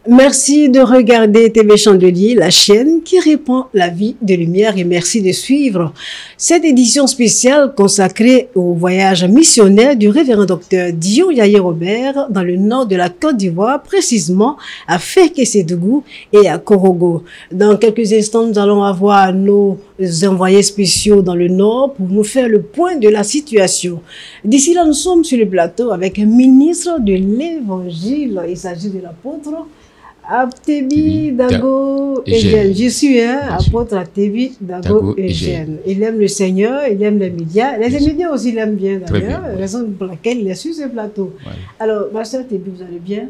Merci de regarder TV Chandelier, la chaîne qui répand la vie de lumière, et merci de suivre cette édition spéciale consacrée au voyage missionnaire du révérend docteur Dion Yaye Robert dans le nord de la Côte d'Ivoire, précisément à Fekessédougou et à Korogo. Dans quelques instants, nous allons avoir nos envoyés spéciaux dans le nord pour nous faire le point de la situation. D'ici là, nous sommes sur le plateau avec un ministre de l'Évangile. Il s'agit de l'apôtre Abtebi Dago Eugène. Je suis apôtre Abtebi Dago Eugène. Il aime le Seigneur, il aime les médias. Les médias aussi l'aiment bien d'ailleurs, raison pour laquelle il est sur ce plateau. Ouais. Alors, ma soeur Abtebi, vous allez bien?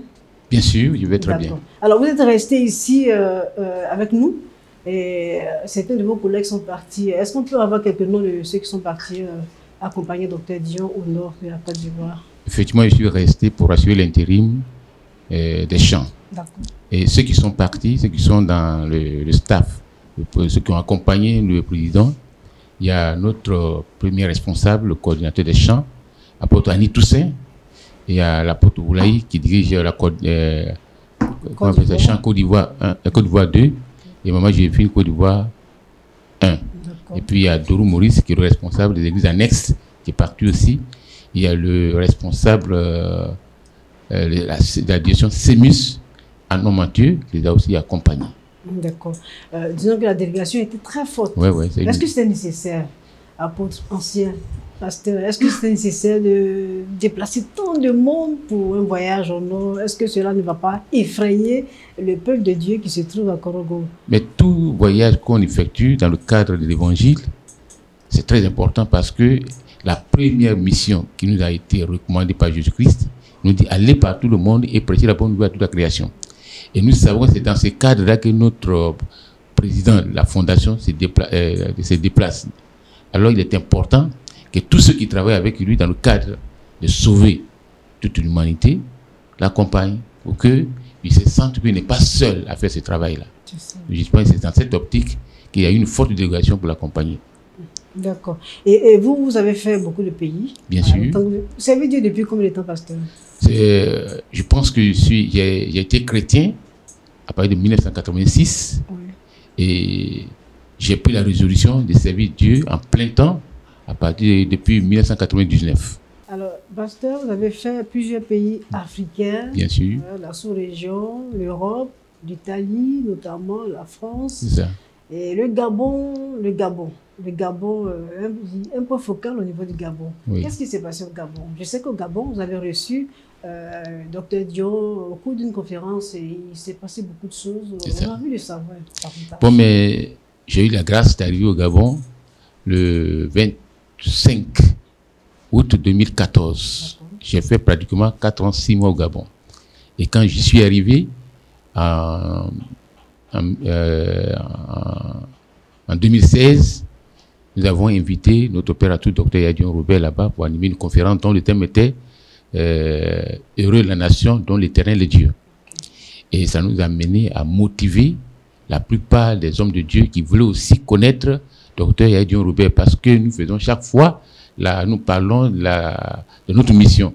Bien sûr, je vais très bien. Alors, vous êtes resté ici avec nous et certains de vos collègues sont partis. Est-ce qu'on peut avoir quelques noms de ceux qui sont partis accompagner Dr Dion au nord de la Côte d'Ivoire? Effectivement, je suis resté pour assurer l'intérim des champs. Et ceux qui sont partis, ceux qui sont dans le staff, ceux qui ont accompagné le président, il y a notre premier responsable, le coordinateur des champs, l'apôtre Annie Toussaint, et il y a l'apôtre Oulaï qui dirige la Côte d'Ivoire 2, et moi j'ai fait Côte d'Ivoire 1. Et puis il y a Dorou Maurice qui est le responsable des églises annexes, qui est parti aussi. Il y a le responsable de la direction Sémus, Arnaud Mathieu, qui les a aussi accompagnés. D'accord. Disons que la délégation était très forte. Est-ce que c'était nécessaire, apôtre ancien, pasteur, est-ce que c'était nécessaire de déplacer tant de monde pour un voyage au nord? Est-ce que cela ne va pas effrayer le peuple de Dieu qui se trouve à Korogo? Mais tout voyage qu'on effectue dans le cadre de l'évangile, c'est très important parce que la première mission qui nous a été recommandée par Jésus-Christ nous dit allez par tout le monde et prêcher la bonne nouvelle à toute la création. Et nous savons que c'est dans ce cadre-là que notre président de la fondation se déplace. Alors il est important que tous ceux qui travaillent avec lui dans le cadre de sauver toute l'humanité l'accompagnent pour qu'il se sente qu'il n'est pas seul à faire ce travail-là. Je pense que c'est dans cette optique qu'il y a une forte délégation pour l'accompagner. D'accord. Et vous avez fait beaucoup de pays. Bien sûr. Vous savez Dieu depuis combien de temps, pasteur? Je pense que j'ai été chrétien à partir de 1986. Oui. Et j'ai pris la résolution de servir Dieu en plein temps depuis 1999. Alors, pasteur, vous avez fait plusieurs pays africains. Bien sûr. La sous-région, l'Europe, l'Italie, notamment la France. C'est ça. Et le Gabon, un point focal au niveau du Gabon. Oui. Qu'est-ce qui s'est passé au Gabon? Je sais qu'au Gabon, vous avez reçu Dr Dion au cours d'une conférence et il s'est passé beaucoup de choses. On a envie de savoir. Bon, mais j'ai eu la grâce d'arriver au Gabon le 25 août 2014. J'ai fait pratiquement 4 ans, 6 mois au Gabon. Et quand j'y suis arrivé, en 2016, nous avons invité notre opérateur Dr Dion Robert là-bas pour animer une conférence dont le thème était Heureux la nation dont l'éternel est Dieu. Et ça nous a mené à motiver la plupart des hommes de Dieu qui voulaient aussi connaître Dr Dion Robert, parce que nous faisons chaque fois, nous parlons de notre mission.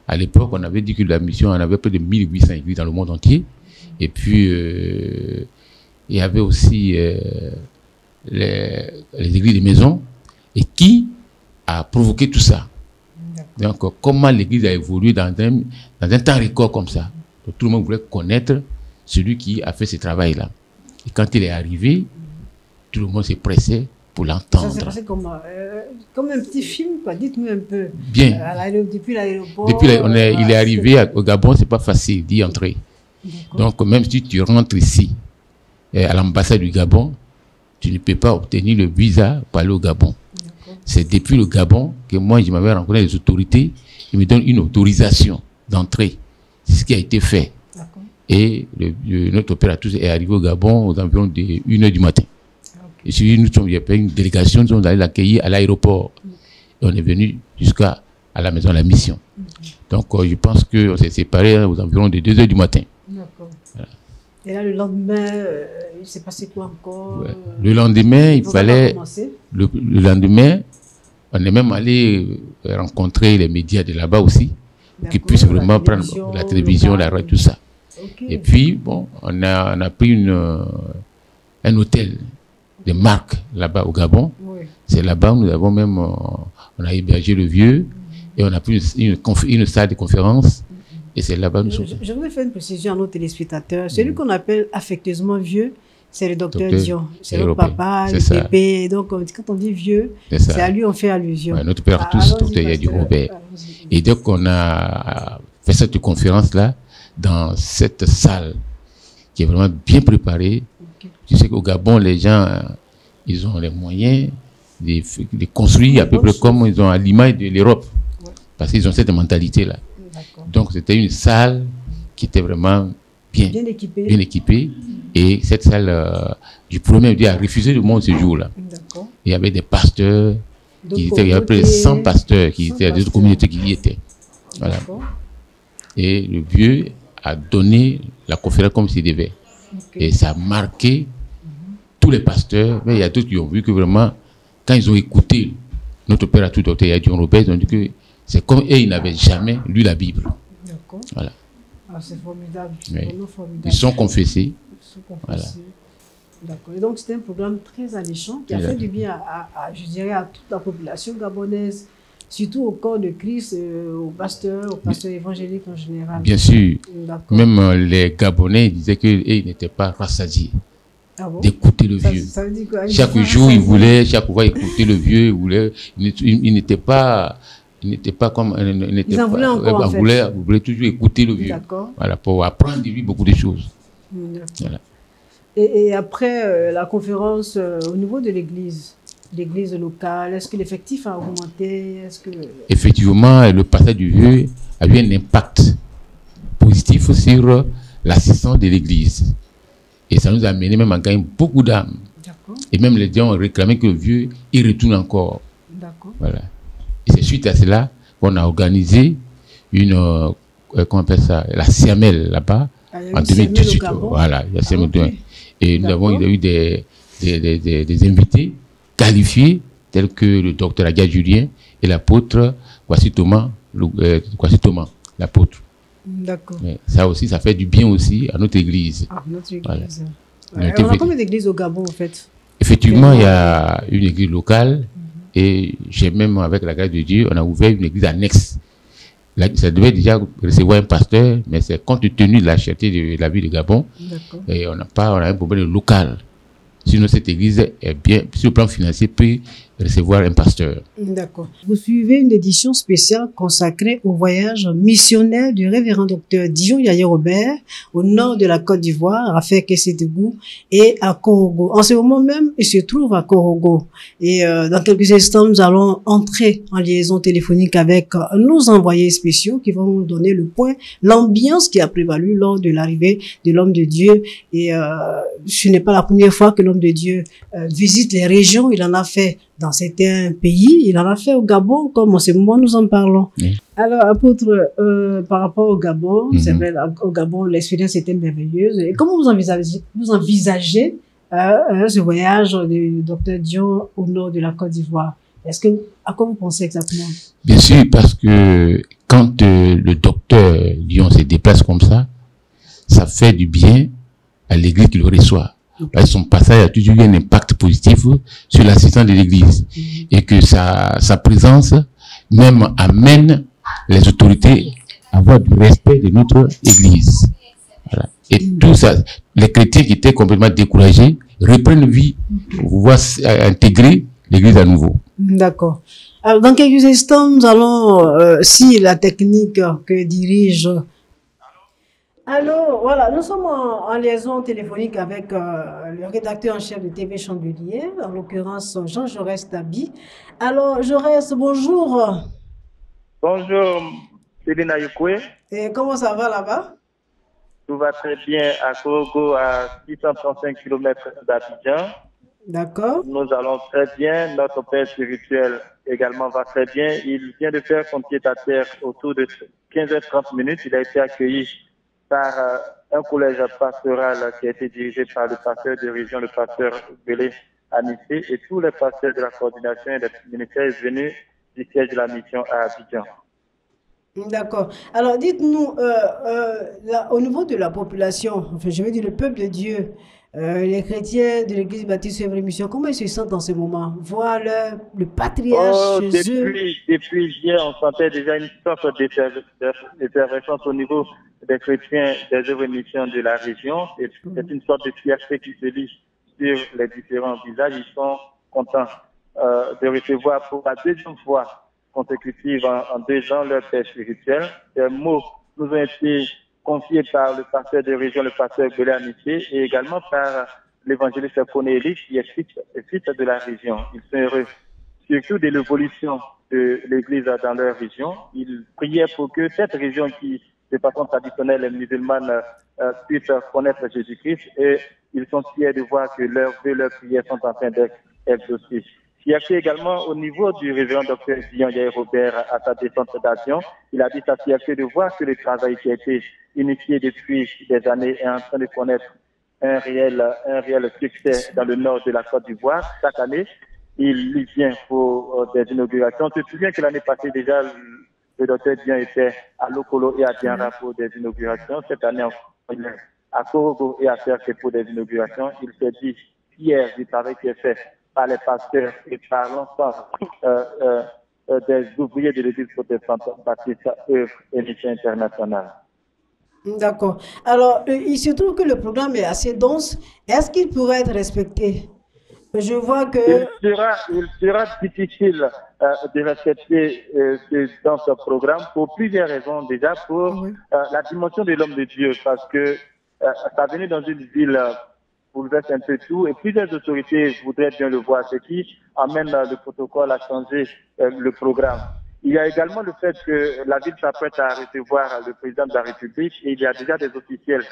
À l'époque, on avait dit que la mission, on avait près de 1800 églises dans le monde entier. Et puis, il y avait aussi les églises de maison. Et qui a provoqué tout ça? Donc, comment l'église a évolué dans un temps record comme ça? Donc, tout le monde voulait connaître celui qui a fait ce travail-là. Et quand il est arrivé, tout le monde s'est pressé pour l'entendre. Ça s'est passé comme un petit film, quoi. Dites-nous un peu. Bien. Depuis l'aéroport. Il est arrivé au Gabon, c'est pas facile d'y entrer. Donc, même si tu rentres ici, à l'ambassade du Gabon, tu ne peux pas obtenir le visa pour aller au Gabon. C'est depuis le Gabon que moi, je m'avais rencontré les autorités. Ils me donnent une autorisation d'entrée. C'est ce qui a été fait. Et notre opérateur est arrivé au Gabon aux environs de 1h du matin. Et puis, nous sommes une délégation, nous sommes allés l'accueillir à l'aéroport. Et on est venu jusqu'à la maison de la mission. Donc, je pense qu'on s'est séparés aux environs de 2h du matin. D'accord. Voilà. Et là, le lendemain, il s'est passé quoi encore? Le lendemain, il fallait... Le lendemain, on est même allé rencontrer les médias de là-bas aussi, pour qu'ils puissent vraiment prendre la télévision, la radio, tout ça. Ok. Et puis, bon, on a pris un hôtel de marque là-bas au Gabon. Oui. C'est là-bas où nous avons même, on a hébergé le vieux et on a pris une salle de conférence. Et c'est là-bas nous sommes. Je voudrais faire une précision à nos téléspectateurs. Celui qu'on appelle affectueusement vieux, c'est le docteur Dion. C'est notre papa, le pépé. Donc, quand on dit vieux, c'est à lui on fait allusion. Ouais, notre père tous, docteur Yadion Robert. Et donc, on a fait cette conférence-là dans cette salle qui est vraiment bien préparée. Okay. Tu sais qu'au Gabon, les gens, ils ont les moyens de construire à peu près comme ils ont à l'image de l'Europe. Ouais. Parce qu'ils ont cette mentalité-là. Donc, c'était une salle qui était vraiment bien équipée. Et cette salle du premier Dieu a refusé le monde ce jour-là. Il y avait des pasteurs, il y avait près de 100 pasteurs qui étaient des autres communautés qui y étaient. Voilà. Et le vieux a donné la conférence comme s'il devait. Et ça a marqué tous les pasteurs. Mais il y a d'autres qui ont vu que vraiment, quand ils ont écouté notre père à tout docteur Yadion Robert, ils ont dit que c'est comme eux, ils n'avaient jamais lu la Bible. D'accord. Voilà. Ah, c'est formidable. Formidable. Ils sont confessés. Voilà. D'accord. Et donc, c'était un programme très alléchant qui a fait du bien je dirais, à toute la population gabonaise, surtout au corps de Christ, aux pasteurs évangéliques en général. Bien sûr. Même les Gabonais disaient qu'ils n'étaient pas rassasiés d'écouter le vieux. Ça veut dire quoi? Chaque jour, ils voulaient, chaque fois, écouter le vieux. Ils n'étaient pas... comme... Ils en voulaient encore, en fait. voulaient toujours écouter le vieux. Voilà, pour apprendre de lui beaucoup de choses. Voilà. Et après la conférence, au niveau de l'église locale, est-ce que l'effectif a augmenté? Effectivement, le passage du vieux a eu un impact positif sur l'assistance de l'église. Et ça nous a amené même à gagner beaucoup d'âmes. Et même les gens ont réclamé que le vieux, il retourne encore. Voilà. Et c'est suite à cela qu'on a organisé comment on appelle ça, la CML là-bas, en 2018. Voilà, la CML. Et nous avons eu des invités qualifiés, tels que le docteur Agia Julien et l'apôtre Kwasi Thomas, l'apôtre. D'accord. Ça aussi, ça fait du bien aussi à notre église. Ah, notre église. Voilà. On a combien d'églises au Gabon, en fait? Effectivement, il y a une église locale. Et j'ai même, avec la grâce de Dieu, on a ouvert une église annexe. Ça devait déjà recevoir un pasteur, mais c'est compte tenu de la cherté de la vie de Gabon. Et on a un problème local. Sinon, cette église est bien, sur le plan financier, peut recevoir un pasteur. D'accord. Vous suivez une édition spéciale consacrée au voyage missionnaire du révérend docteur Dion Yaya Robert au nord de la Côte d'Ivoire, à Fekessédougou et à Korogo. En ce moment même, il se trouve à Korogo. Et dans quelques instants, nous allons entrer en liaison téléphonique avec nos envoyés spéciaux qui vont nous donner le point, l'ambiance qui a prévalu lors de l'arrivée de l'homme de Dieu. Et ce n'est pas la première fois que l'homme de Dieu visite les régions. Il en a fait dans certains pays, il en a fait au Gabon, comme en ce moment nous en parlons. Alors, apôtre, par rapport au Gabon, c'est vrai, au Gabon, l'expérience était merveilleuse. Et comment vous envisagez ce voyage du docteur Dion au nord de la Côte d'Ivoire? À quoi vous pensez exactement? Bien sûr, parce que quand le docteur Dion se déplace comme ça fait du bien à l'église qui le reçoit. Parce que son passage a toujours eu un impact positif sur l'assistance de l'église. Et que sa présence même amène les autorités à avoir du respect de notre église. Voilà. Et tout ça, les chrétiens qui étaient complètement découragés reprennent vie, voient intégrer l'église à nouveau. D'accord. Alors, dans quelques instants, nous allons, si la technique que dirige... Alors, voilà, nous sommes en liaison téléphonique avec le rédacteur en chef de TV Chandelier, en l'occurrence Jean Jaurès Tabi. Alors, Jaurès, bonjour. Bonjour, Céline Ayukwe. Et comment ça va là-bas? Tout va très bien à Korogo, à 635 km d'Abidjan. D'accord. Nous allons très bien. Notre père spirituel également va très bien. Il vient de faire son pied à terre autour de 15h30 minutes. Il a été accueilli par un collège pastoral qui a été dirigé par le pasteur de région, le pasteur Belé Anissé, et tous les pasteurs de la coordination et des ministères venus du siège de la mission à Abidjan. D'accord. Alors, dites-nous, au niveau de la population, enfin, je veux dire le peuple de Dieu, les chrétiens de l'Église baptiste Œuvre et Mission, comment ils se sentent en ce moment? Voir le patriarche Oh, chez eux? depuis hier, on sentait déjà une sorte d'effervescence au niveau des chrétiens des œuvres et missions de la région. C'est une sorte de fierté qui se lit sur les différents visages. Ils sont contents de recevoir pour la deuxième fois consécutive en 2 ans leur père spirituel. Ces mots nous ont été confiés par le pasteur de région, le pasteur Belé Amitié, et également par l'évangéliste Cornélie, qui est fils de la région. Ils sont heureux surtout de l'évolution de l'Église dans leur région. Ils priaient pour que cette région qui, de façon traditionnelle, est musulmane, puisse connaître Jésus-Christ, et ils sont fiers de voir que leurs vœux, leurs prières sont en train d'être exaucées. Fierté également au niveau du révérend docteur Dion Yair Robert à sa descente d'action. Il a dit sa fierté de voir que le travail qui a été initié depuis des années est en train de connaître un réel succès dans le nord de la Côte d'Ivoire. Chaque année, il y vient pour des inaugurations. On se souvient que l'année passée, déjà, le docteur Dian était à Lokolo et à Diara pour des inaugurations. Cette année, il est à Korogo et à Serke pour des inaugurations. Il s'est dit fier du travail qui est fait par les pasteurs et par l'ensemble des ouvriers de l'Église protestante baptiste œuvre et mission internationale. D'accord. Alors, il se trouve que le programme est assez dense. Est-ce qu'il pourrait être respecté? Je vois que... Il sera difficile de respecter dans ce programme pour plusieurs raisons. Déjà, pour Oui. la dimension de l'homme de Dieu, parce que ça venait dans une ville bouleverse un peu tout, et plusieurs autorités voudraient bien le voir, ce qui amène le protocole à changer le programme. Il y a également le fait que la ville s'apprête à recevoir le président de la République, et il y a déjà des officiels,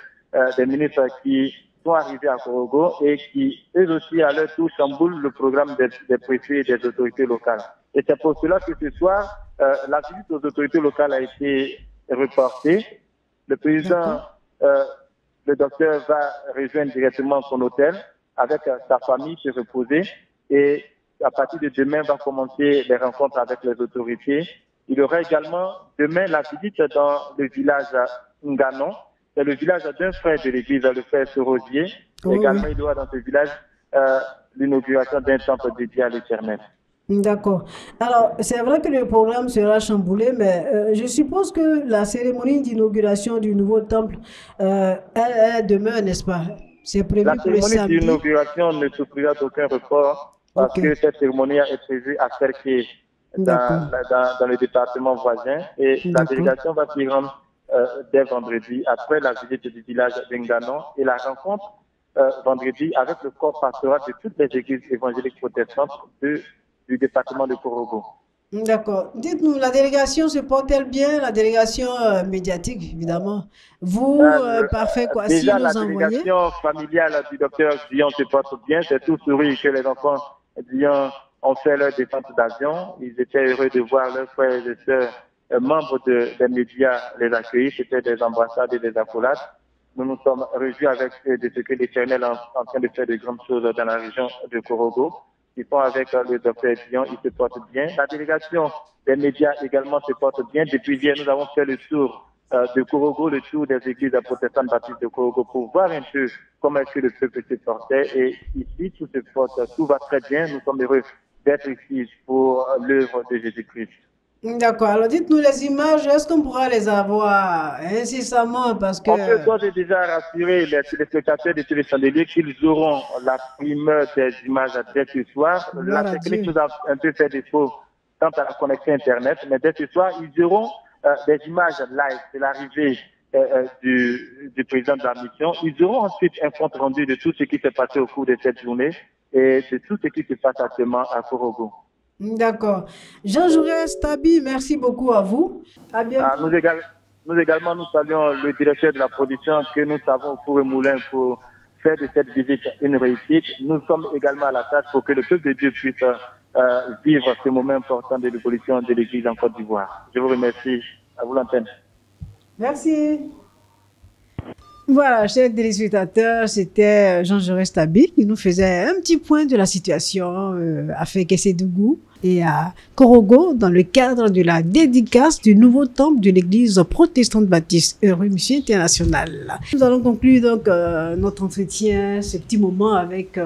des ministres qui sont arrivés à Korogo et qui, eux aussi, à leur tour, chamboulent le programme des préfets et des autorités locales. Et c'est pour cela que ce soir, la visite aux autorités locales a été reportée. Le président, le docteur va rejoindre directement son hôtel avec sa famille, se reposer, et à partir de demain va commencer les rencontres avec les autorités. Il y aura également demain la visite dans le village Nganon. C'est le village d'un frère de l'église, le frère Sorosier. Oui, Également, oui. il y aura dans ce village l'inauguration d'un temple dédié à l'Éternel. D'accord. Alors, c'est vrai que le programme sera chamboulé, mais je suppose que la cérémonie d'inauguration du nouveau temple est demain, n'est-ce pas? C'est La prévu pour le cérémonie samedi. d'inauguration ne souffrira d'aucun report parce Ok. que cette cérémonie est prévue à Serké D'accord. dans le département voisin, et la D'accord. délégation va s'y rendre dès vendredi après la visite du village d'Enganon et la rencontre vendredi avec le corps pastoral de toutes les églises évangéliques protestantes du département de Korogo. D'accord. Dites-nous, la délégation se porte-t-elle bien? La délégation médiatique, évidemment. Vous, Parfait Kwasi, Déjà, la nous envoyez? délégation familiale du docteur Dion se porte bien. C'est tout sourire que les enfants Dion ont fait leur descente d'avion. Ils étaient heureux de voir leurs frères et sœurs membres des médias les accueillir. C'était des ambassades et des accolades. Nous nous sommes réjouis avec eux de ce que l'Éternel est en train de faire de grandes choses dans la région de Korogo. Ils sont avec le docteur Dion, ils se portent bien. La délégation des médias également se porte bien. Depuis hier, nous avons fait le tour de Korogo, le tour des églises protestantes baptistes de Korogo pour voir un peu comment est-ce que le peuple se portait. Et ici, tout se porte, tout va très bien. Nous sommes heureux d'être ici pour l'œuvre de Jésus-Christ. D'accord. Alors, dites-nous les images, est-ce qu'on pourra les avoir incessamment parce que... On peut d'ores et déjà rassurer les téléspectateurs de Télé Chandelier qu'ils auront la primeur des images dès ce soir. La Gloire à technique Dieu. nous a un peu fait défaut quant à la connexion Internet, mais dès ce soir, ils auront des images live de l'arrivée du président de la mission. Ils auront ensuite un compte rendu de tout ce qui s'est passé au cours de cette journée et de tout ce qui se passe actuellement à Korogo. D'accord. Jean Jaurès Tabi, merci beaucoup à vous. À Ah, bientôt. nous également, nous saluons le directeur de la production que nous savons pour le moulin pour faire de cette visite une réussite. Nous sommes également à la tâche pour que le peuple de Dieu puisse vivre ce moment important de l'évolution de l'Église en Côte d'Ivoire. Je vous remercie. À vous l'antenne. Merci. Voilà, chers téléspectateurs, c'était Jean Jaurès Tabi qui nous faisait un petit point de la situation à Fekese-Dougou et à Korogo dans le cadre de la dédicace du nouveau temple de l'église protestante baptiste Heureux Mission International. Nous allons conclure donc notre entretien, ce petit moment avec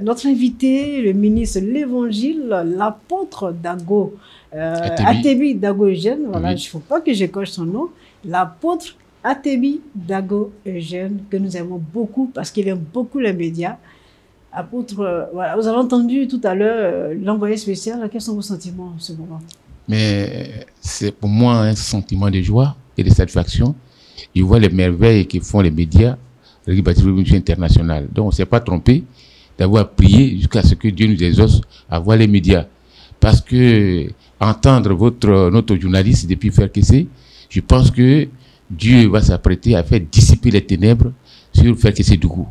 notre invité, le ministre de l'Évangile, l'apôtre Dago, Atebi Dago Eugène. Voilà, il ne faut pas que j'écorche son nom. L'apôtre Atebi Dago Eugène, que nous aimons beaucoup parce qu'il aime beaucoup les médias. Apôtre, voilà, vous avez entendu tout à l'heure l'envoyé spécial. Quels sont vos sentiments en ce moment? Mais c'est pour moi un sentiment de joie et de satisfaction. Je vois les merveilles que font les médias, l'église baptiste Heureux Mission International. Donc on ne s'est pas trompé d'avoir prié jusqu'à ce que Dieu nous exauce à voir les médias. Parce que entendre notre journaliste depuis Fekese, je pense que Dieu va s'apprêter à faire dissiper les ténèbres sur Fekese-Dougou.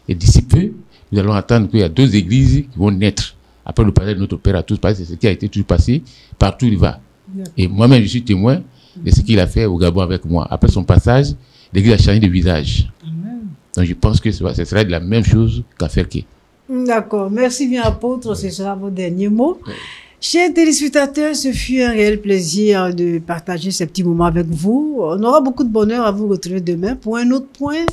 Et d'ici peu, nous allons attendre qu'il y a 2 églises qui vont naître. Après le passage de notre Père à tous, c'est ce qui a été toujours passé, partout il va. Et moi-même, je suis témoin de ce qu'il a fait au Gabon avec moi. Après son passage, l'église a changé de visage. Donc je pense que ce sera de la même chose qu'à Fekese. D'accord. Merci bien, apôtre. Ce sera vos derniers mots. Chers téléspectateurs, ce fut un réel plaisir de partager ces petits moments avec vous. On aura beaucoup de bonheur à vous retrouver demain pour un autre point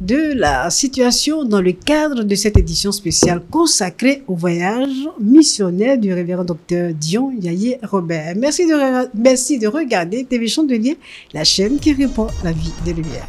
de la situation dans le cadre de cette édition spéciale consacrée au voyage missionnaire du révérend docteur Dion Yaye Robert. Merci de regarder TV Chandelier, la chaîne qui répand la vie des lumières.